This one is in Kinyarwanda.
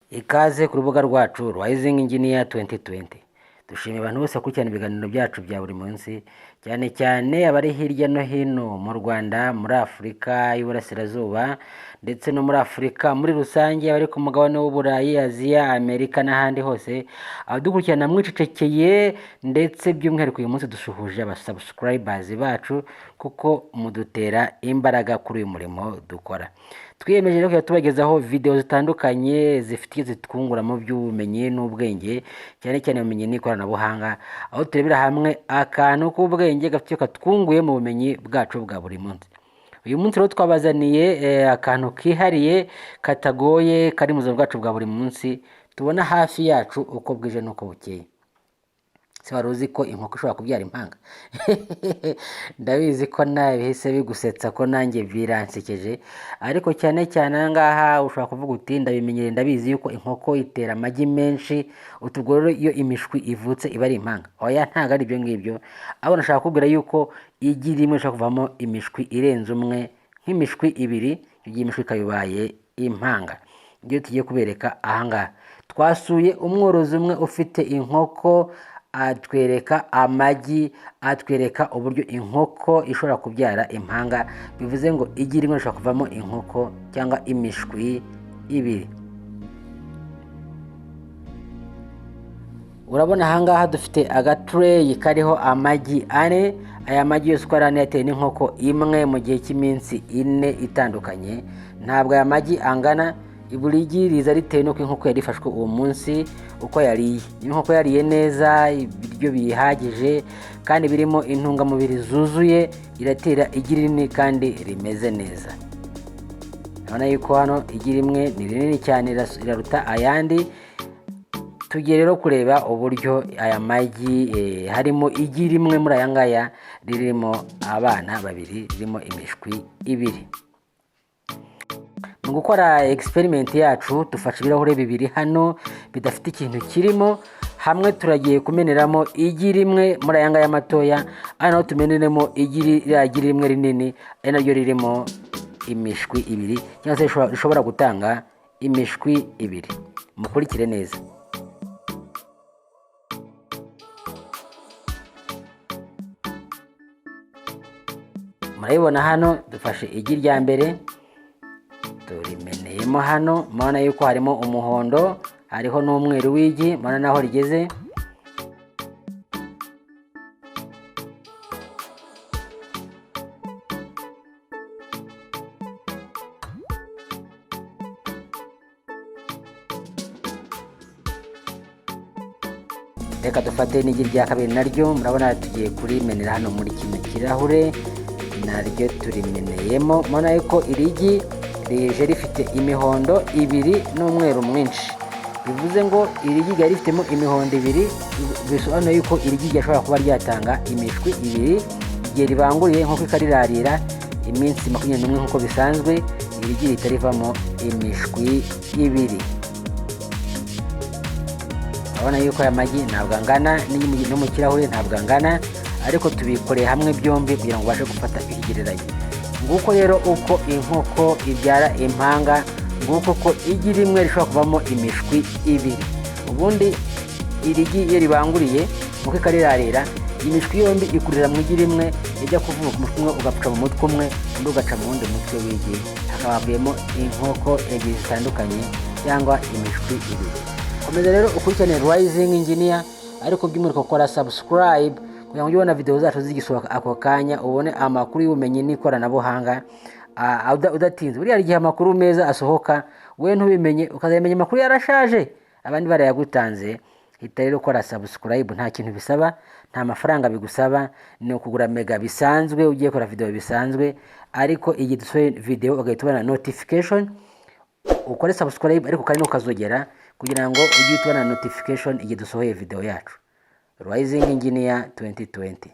Ikaze ku rubuga rwacu Rising Engineer 2020. Dushimiye abantu bose bakurikirana ibiganiro byacu bya buri munsi, cyane cyane abari hirya no hino mu Rwanda, muri Afurika y'Iburasirazuba ndetse no muri Afurika muri rusange, abari ku mugabane w'Uburayi, Aziya, Amerika n'ahandi hose. Abadukurikirana mwicecekeye, ndetse by'umwihariko uyu munsi dushuhuje abasubscribers bacu kuko mudutera imbaraga kuri uyu murimo dukora. Twiyemeje rero kujya tubagezaho video zitandukanye zifitiye zitwungura mu by'ubumenyi n'ubwenge, cyane cyane ubumenyi n'ikoranabuhanga, aho turebera hamwe akantu k'ubwenge gafitiye katwunguye mu bumenyi bwacu bwa buri munsi. Uyu munsi rero twabazaniye akantu kihariye katagoye kari mu buzima bwacu bwa buri munsi, tubona hafi yacu uko bwije n'uko bukeye. Se wari uzi ko inkoko ishobora kubyara impanga? Ndabizi ko nawe bihise bigusetsa ko nanjye biransekeje, ariko cyane cyane aha ngaha ushobora kuvuga uti ndabimenyereye, ndabizi yuko inkoko itera amagi menshi, utubwo rero iyo imishwi ivutse iba ari impanga. Oya, ntabwo ari ibyo ngibyo, abo nashaka kubwira yuko igi rimwe rishobora kuvamo imishwi irenze umwe, nk'imishwi ibiri, igihe imishwi ikabibaye impanga. Ibyo tugiye kubereka aha ngaha. Twasuye umworozi umwe ufite inkoko, atwereka amagi, atwereka uburyo inkoko ishobora kubyara impanga, bivuze ngo igi rimwe rishobora kuvamo inkoko cyangwa imishwi ibiri. Urabona aha ngaha dufite agatureyi kariho amagi ane. Aya magi yose uko ari ane yatewe n'inkoko imwe mu gihe cy'iminsi 4 itandukanye. Ntabwo aya magi angana, buri gi riza ritewe n'uko inkoko yarifashwe uwo munsi uko yariye. Inkoko yariye neza, ibiryo bihagije kandi birimo intungamubiri zuzuye, iratera igi rinini kandi rimeze neza. Urabona yuko hano igi rimwe ni rinini cyane, iraruta ayandi. Tugiye rero kureba uburyo aya magi harimo igi rimwe muri aya ngaya ririmo abana babiri, ririmo imishwi ibiri. Mu gukora experiment yacu dufashe ibirahure bibiri hano bidafite ikintu kirimo, hamwe turagiye kumeneramo igi rimwe muri aya ngaya matoya, hano tumeneremo igi rimwe rinini, ari naryo ririmo imishwi ibiri, cyangwa se rishobora gutanga imishwi ibiri. Mukurikire neza. Murabibona hano dufashe igi rya mbere, turimeneyemo hano. Mubona yuko harimo umuhondo, hariho n'umweru w'igi, mubona naho rigeze. Reka dufate n'igi rya kabiri naryo, murabona tugiye kurimenera hano muri kino kirahure, naryo turimeneyemo. Mubona yuko irigi rije rifite imihondo ibiri n'umweru mwinshi, bivuze ngo irigi ryari rifitemo imihondo ibiri, bisobanuye yuko irigi ryashobora kuba ryatanga imishwi ibiri igihe ribanguriye nk'uko ikarirarira iminsi 21 nk'uko bisanzwe, irigi rihita rivamo imishwi ibiri. Urabona yuko aya magi ntabwo angana, no mu kirahure ntabwo angana, ariko tubikoreye hamwe byombi kugira ngo ubashe gufata ikigereranyo. Nguko rero uko inkoko ibyara impanga, nguko ko igi rimwe rishobora kuvamo imishwi ibiri. Ubundi irigi iyo ribanguriye nk'uko ikarirarira, imishwi yombi ikurira mu igi rimwe, ijya kuvuka umutwe umwe ugapfa mu mutwe umwe, undi ugaca mu wundi mutwe w'igi, hakaba havuyemo inkoko ebyiri zitandukanye cyangwa imishwi ibiri. Komeza rero ukurikirane Rising Engineer, ariko by'umwihariko ukora subscribe kugira ngo ujye ubona video zacu zigisohoka ako kanya, ubone amakuru y'ubumenyi n'ikoranabuhanga udatinze. Buriya igihe amakuru meza asohoka we ntubimenye, ukazamenya amakuru yarashaje abandi barayagutanze. Hita rero ukora subscribe, nta kintu bisaba, nta mafaranga bigusaba, ni ukugura mega bisanzwe ugiye kora video bisanzwe. Ariko igihe dusohoye video ugahita ubona notification, ukore subscribe ariko kandi ukazogera kugira ngo ujye ubona notification igihe dusohoye video yacu. Rising Engineer 2020.